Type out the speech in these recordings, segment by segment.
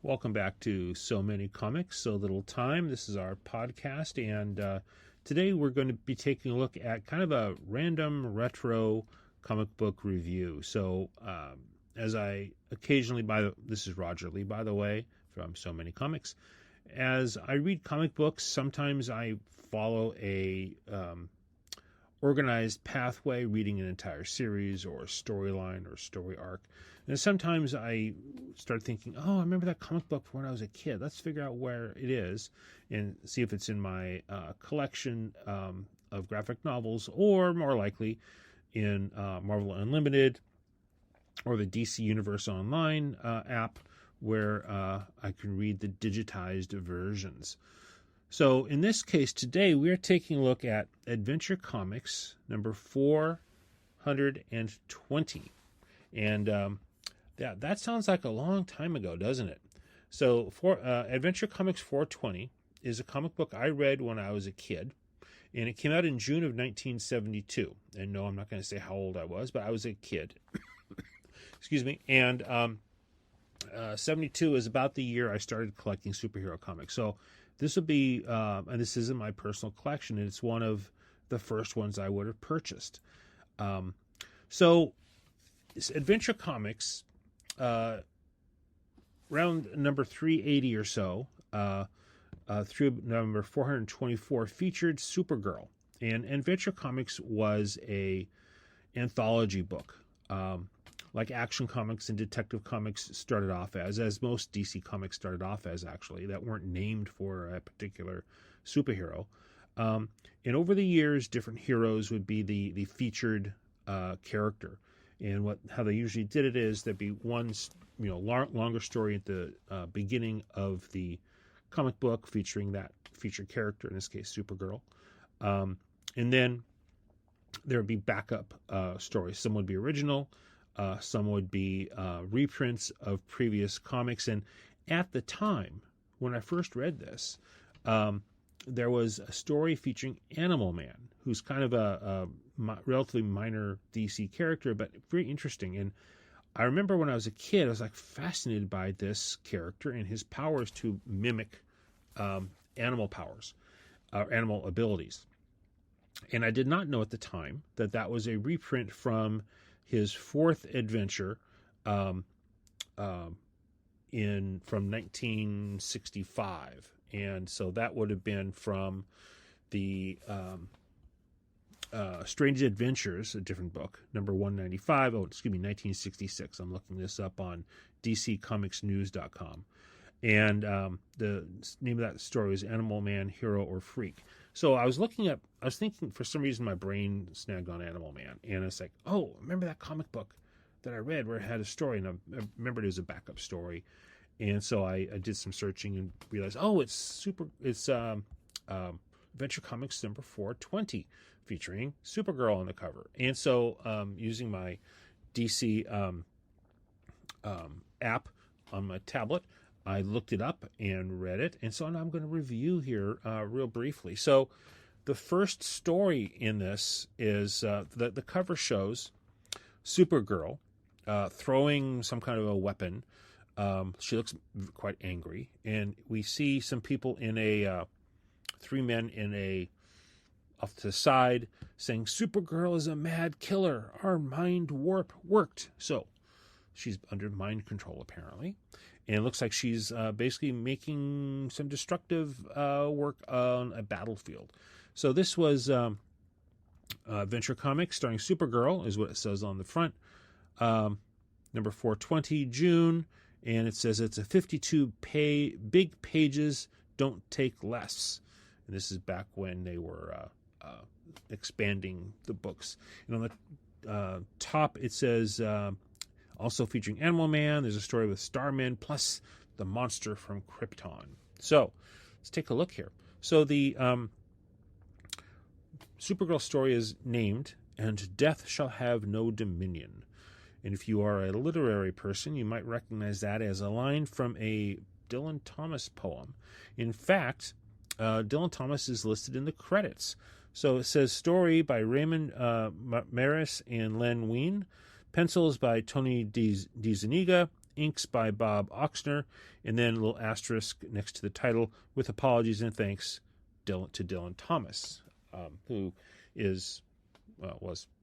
Welcome back to So Many Comics, So Little Time. This is our podcast, and today we're going to be taking a look at kind of a random retro comic book review. As I occasionally this is Roger Lee, by the way, from So Many Comics. As I read comic books, sometimes I follow a organized pathway, reading an entire series or a storyline or story arc. And sometimes I start thinking, oh, I remember that comic book from when I was a kid. Let's figure out where it is and see if it's in my collection of graphic novels, or more likely in Marvel Unlimited or the DC Universe Online app, where I can read the digitized versions. So in this case today, we are taking a look at Adventure Comics number 420. And that sounds like a long time ago, doesn't it? So Adventure Comics 420 is a comic book I read when I was a kid. And it came out in June of 1972. And no, I'm not going to say how old I was, but I was a kid. Excuse me. And 72 is about the year I started collecting superhero comics. So this would be, and this isn't my personal collection, and it's one of the first ones I would have purchased. So Adventure Comics, around number 380 or so, through number 424, featured Supergirl. And Adventure Comics was a anthology book. Like Action Comics and Detective Comics started off as most DC Comics started off as, actually, that weren't named for a particular superhero. And over the years, different heroes would be the featured character. And how they usually did it is there'd be one longer story at the beginning of the comic book featuring that featured character, in this case Supergirl. And then there would be backup stories. Some would be original. Some would be reprints of previous comics. And at the time, when I first read this, there was a story featuring Animal Man, who's kind of a relatively minor DC character, but very interesting. And I remember when I was a kid, I was fascinated by this character and his powers to mimic animal powers, animal abilities. And I did not know at the time that was a reprint from his fourth adventure from 1965. And so that would have been from the Strange Adventures, a different book, number 195. 1966. I'm looking this up on dccomicsnews.com. And the name of that story was Animal Man, Hero, or Freak. So I was thinking, for some reason my brain snagged on Animal Man. And it's like, oh, remember that comic book that I read where it had a story? And I remembered it was a backup story. And so I did some searching and realized, oh, it's Adventure Comics number 420, featuring Supergirl on the cover. And so using my DC app on my tablet, I looked it up and read it, and so now I'm going to review here real briefly. So the first story in this is the cover shows Supergirl throwing some kind of a weapon. She looks quite angry, and we see some people in three men off to the side saying, "Supergirl is a mad killer. Our mind warp worked." So she's under mind control, apparently. And it looks like she's basically making some destructive work on a battlefield. So this was Adventure Comics starring Supergirl, is what it says on the front. Number 420, June. And it says it's a 52 big pages, don't take less. And this is back when they were expanding the books. And on the top, it says... also featuring Animal Man, there's a story with Starman, plus the monster from Krypton. So, let's take a look here. So, the Supergirl story is named, "And Death Shall Have No Dominion." And if you are a literary person, you might recognize that as a line from a Dylan Thomas poem. In fact, Dylan Thomas is listed in the credits. So, it says, story by Raymond Maris and Len Wein. Pencils by Tony DiZuniga, inks by Bob Oxner, and then a little asterisk next to the title with apologies and thanks to Dylan Thomas, who was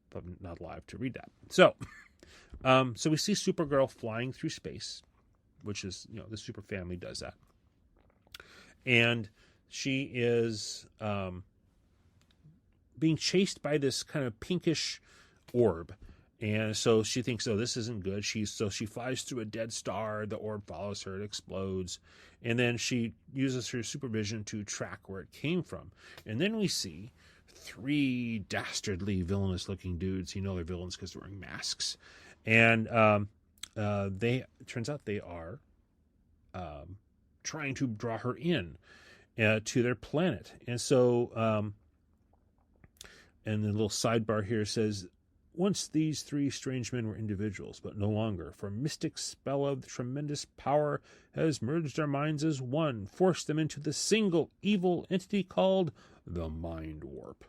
probably not alive to read that. So we see Supergirl flying through space, which is, the super family does that. And she is being chased by this kind of pinkish orb. And so she thinks, oh, this isn't good. So she flies through a dead star. The orb follows her. It explodes. And then she uses her supervision to track where it came from. And then we see 3 dastardly, villainous-looking dudes. They're villains because they're wearing masks. And turns out they are trying to draw her in to their planet. And so, and the little sidebar here says, once these 3 strange men were individuals, but no longer, for a mystic spell of tremendous power has merged our minds as one, forced them into the single evil entity called the Mind Warp.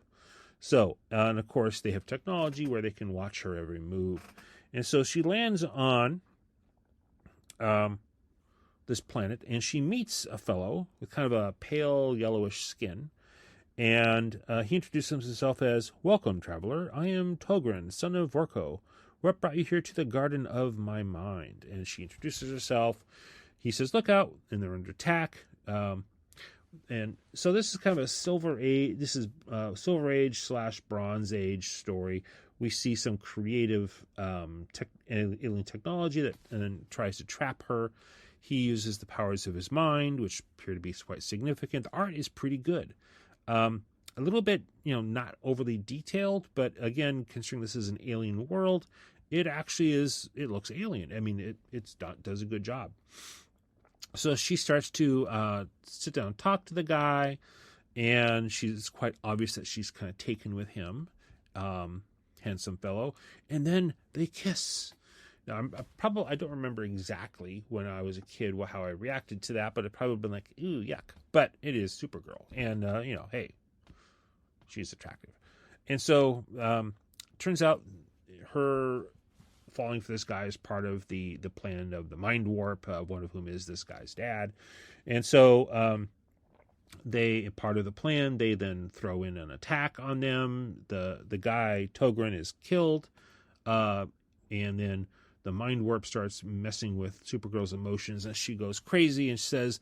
So, and of course, they have technology where they can watch her every move. And so she lands on this planet, and she meets a fellow with kind of a pale yellowish skin. And he introduces himself as, "Welcome, traveler. I am Togren, son of Vorko. What brought you here to the Garden of My Mind?" And she introduces herself. He says, "Look out," and they're under attack. And so this is kind of a Silver Age. This is Silver Age / Bronze Age story. We see some creative alien technology that and then tries to trap her. He uses the powers of his mind, which appear to be quite significant. The art is pretty good. A little bit, not overly detailed, but again, considering this is an alien world, it actually is. It looks alien. I mean, it does a good job. So she starts to sit down and talk to the guy, and it's quite obvious that she's kind of taken with him, handsome fellow, and then they kiss. Now, I don't remember exactly when I was a kid how I reacted to that, but it probably been like, ooh, yuck. But it is Supergirl, and hey, she's attractive, and so turns out her falling for this guy is part of the plan of the Mind Warp, one of whom is this guy's dad, and so part of the plan, they then throw in an attack on them. The guy Togren is killed, and then the Mind Warp starts messing with Supergirl's emotions, and she goes crazy and says,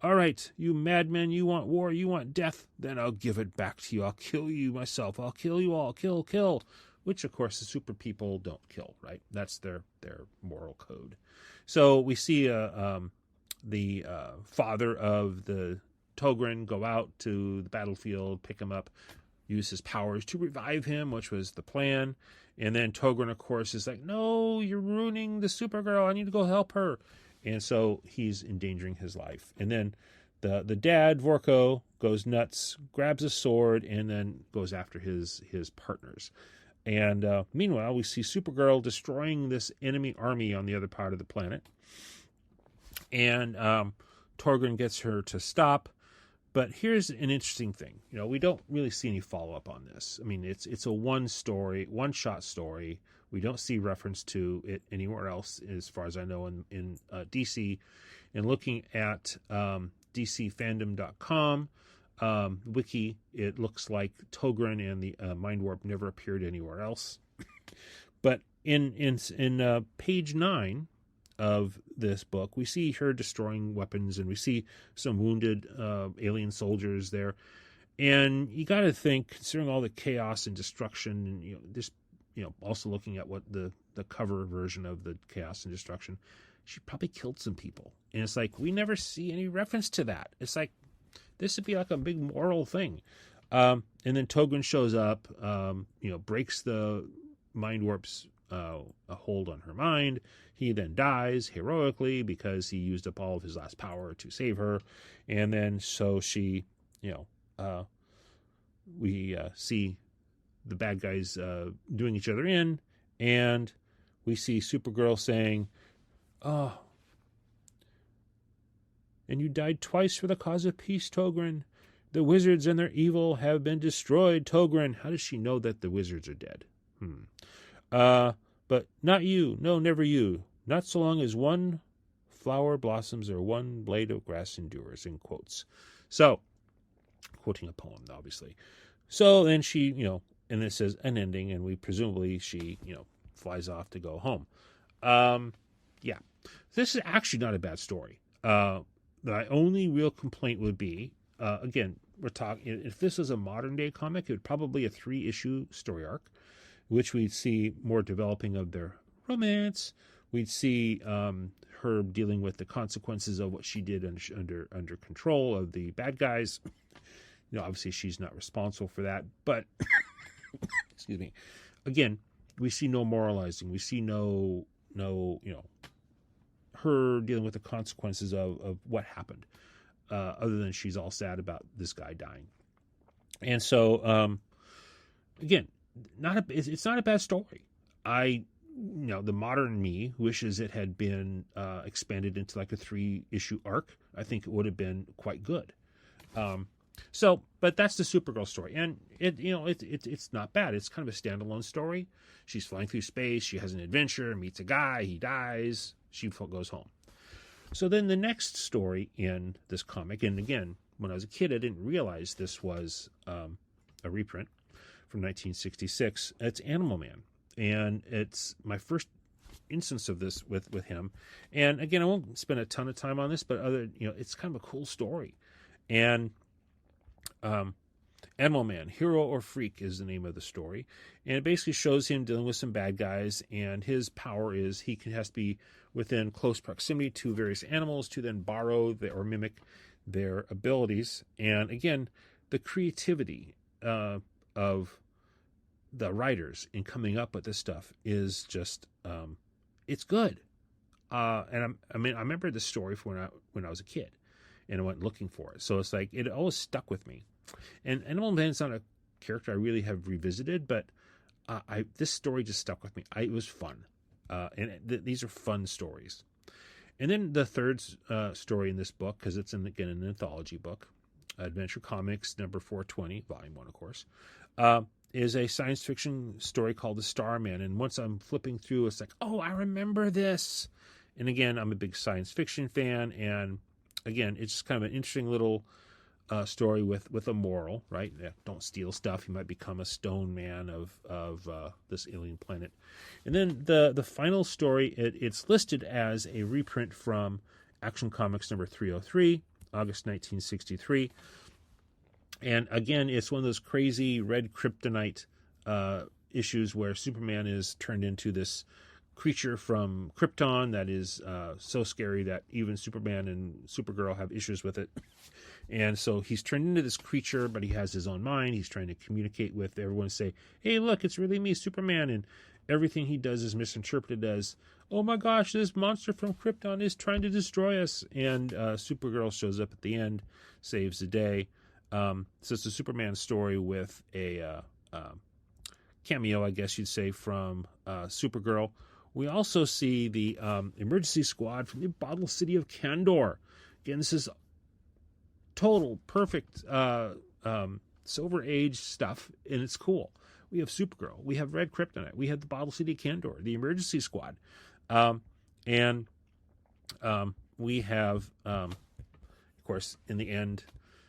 "All right, you madmen, you want war, you want death, then I'll give it back to you. I'll kill you myself. I'll kill you all. Kill, kill." Which, of course, the super people don't kill, right? That's their moral code. So we see the father of the Togren go out to the battlefield, pick him up, use his powers to revive him, which was the plan. And then Togren, of course, is like, "No, you're ruining the Supergirl. I need to go help her." And so he's endangering his life. And then the dad, Vorko, goes nuts, grabs a sword, and then goes after his partners. And meanwhile, we see Supergirl destroying this enemy army on the other part of the planet. And Togren gets her to stop. But here's an interesting thing. We don't really see any follow-up on this. I mean, it's a one-shot story. We don't see reference to it anywhere else, as far as I know, in DC. And looking at DCFandom.com wiki, it looks like Togren and the Mind Warp never appeared anywhere else. But in page 9 of this book, we see her destroying weapons, and we see some wounded alien soldiers there. And you got to think, considering all the chaos and destruction, and this, also looking at what the cover version of the chaos and destruction, she probably killed some people. And it's like, we never see any reference to that. It's like, this would be like a big moral thing. And then Togren shows up, breaks the Mind Warp's a hold on her mind. He then dies heroically because he used up all of his last power to save her. And then so she, we see the bad guys doing each other in, and we see Supergirl saying, "Oh, and you died twice for the cause of peace, Togren. The wizards and their evil have been destroyed, Togren." How does she know that the wizards are dead? But not you. No, never you. Not so long as one flower blossoms or one blade of grass endures, in quotes. So, quoting a poem, obviously. So then she, and it says an ending, and we presumably she, flies off to go home. Yeah. This is actually not a bad story. My only real complaint would be, again, we're talking, if this was a modern day comic, it would probably a 3-issue story arc, which we'd see more developing of their romance. We'd see her dealing with the consequences of what she did under control of the bad guys. Obviously she's not responsible for that, but excuse me. Again, we see no moralizing. We see no, her dealing with the consequences of what happened, other than she's all sad about this guy dying. And so, again, it's not a bad story. The modern me wishes it had been expanded into like a 3-issue arc. I think it would have been quite good. But that's the Supergirl story, and it's not bad. It's kind of a standalone story. She's flying through space. She has an adventure, meets a guy. He dies. She goes home. So then the next story in this comic, and again, when I was a kid, I didn't realize this was a reprint from 1966. It's Animal Man, and it's my first instance of this with him. And again, I won't spend a ton of time on this, but it's kind of a cool story. And Animal Man, Hero or Freak is the name of the story. And it basically shows him dealing with some bad guys, and his power is has to be within close proximity to various animals to then borrow or mimic their abilities. And again, the creativity of the writers in coming up with this stuff is just, it's good. And I remember this story from when I was a kid, and I went looking for it. So it's like, it always stuck with me. And Animal Man's not a character I really have revisited, but this story just stuck with me. It was fun. These are fun stories. And then the third story in this book, because it's an anthology book, Adventure Comics number 420, volume 1, of course, is a science fiction story called The Starman. And once I'm flipping through, it's like, oh, I remember this. And again, I'm a big science fiction fan, and again, it's just kind of an interesting little story with a moral, right? Don't steal stuff. You might become a stone man of this alien planet. And then the final story, it's listed as a reprint from Action Comics number 303, August 1963. And again, it's one of those crazy red kryptonite issues where Superman is turned into this creature from Krypton that is so scary that even Superman and Supergirl have issues with it. And so he's turned into this creature, but he has his own mind. He's trying to communicate with everyone, say, hey, look, it's really me, Superman. And everything he does is misinterpreted as, oh my gosh, this monster from Krypton is trying to destroy us. And Supergirl shows up at the end, saves the day. So it's a Superman story with a cameo, I guess you'd say, from Supergirl. We also see the emergency squad from the Bottle City of Kandor. Again, this is total, perfect Silver Age stuff, and it's cool. We have Supergirl. We have Red Kryptonite. We have the Bottle City of Kandor, the emergency squad. And we have, of course, in the end,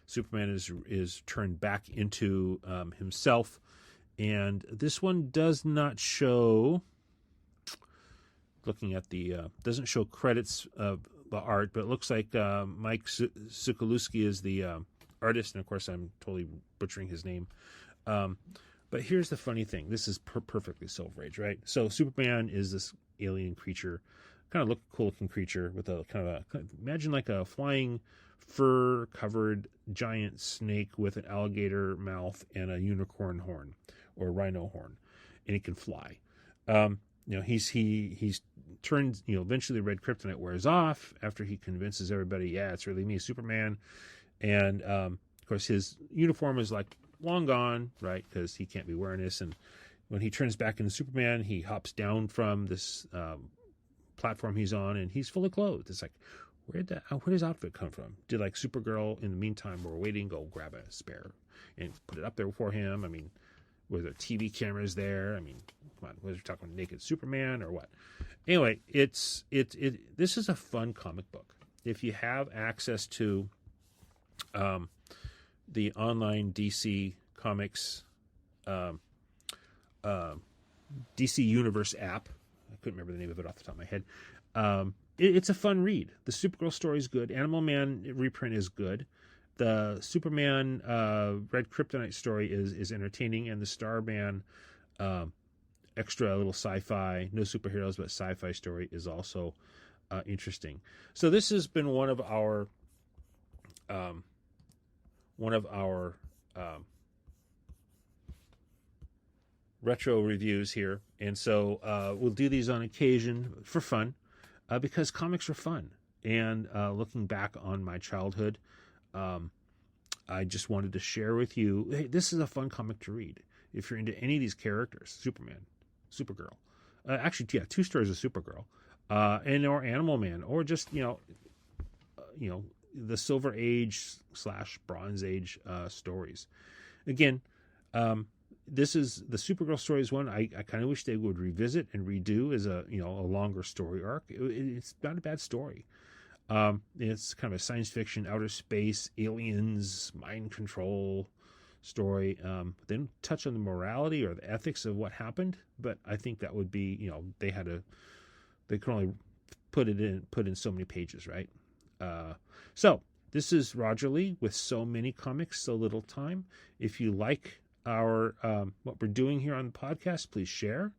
Superman is turned back into himself. And this one does not show... Looking at doesn't show credits of the art, but it looks like Mike Sikolusky is the artist, and of course I'm totally butchering his name. But here's the funny thing: this is perfectly Silver Age, right? So Superman is this alien creature, kind of cool looking creature with a imagine like a flying fur-covered giant snake with an alligator mouth and a unicorn horn or a rhino horn, and it can fly. He's turned, eventually the red kryptonite wears off after he convinces everybody, yeah, it's really me, Superman. And, of course, his uniform is like long gone, right? Because he can't be wearing this. And when he turns back into Superman, he hops down from this platform he's on, and he's fully clothed. It's like, where'd his outfit come from? Did like Supergirl, in the meantime, we're waiting, go grab a spare and put it up there for him? I mean, were there TV cameras there? I mean, come on, was we talking about Naked Superman or what? Anyway, this is a fun comic book. If you have access to the online DC Comics DC Universe app, I couldn't remember the name of it off the top of my head. It's a fun read. The Supergirl story is good. Animal Man reprint is good. The Superman Red Kryptonite story is entertaining, and the Starman extra little sci-fi, no superheroes but sci-fi story is also interesting. So this has been one of our retro reviews here, and so we'll do these on occasion for fun, because comics are fun. And looking back on my childhood, I just wanted to share with you, hey, this is a fun comic to read if you're into any of these characters: Superman, Supergirl, actually, yeah, 2 stories of Supergirl, and or Animal Man, or just the Silver Age / Bronze Age stories. Again, this is the Supergirl stories one. I kind of wish they would revisit and redo as a longer story arc. It's not a bad story. It's kind of a science fiction, outer space, aliens, mind control story. They don't touch on the morality or the ethics of what happened, but I think that would be, they could only put in so many pages, right? So this is Roger Lee with So Many Comics, So Little Time. If you like our what we're doing here on the podcast, please share.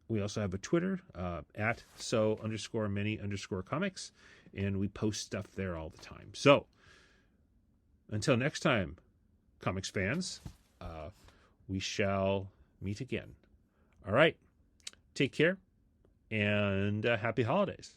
We also have a Twitter at so_many_comics, and we post stuff there all the time. So until next time, comics fans, we shall meet again. All right, take care, and happy holidays.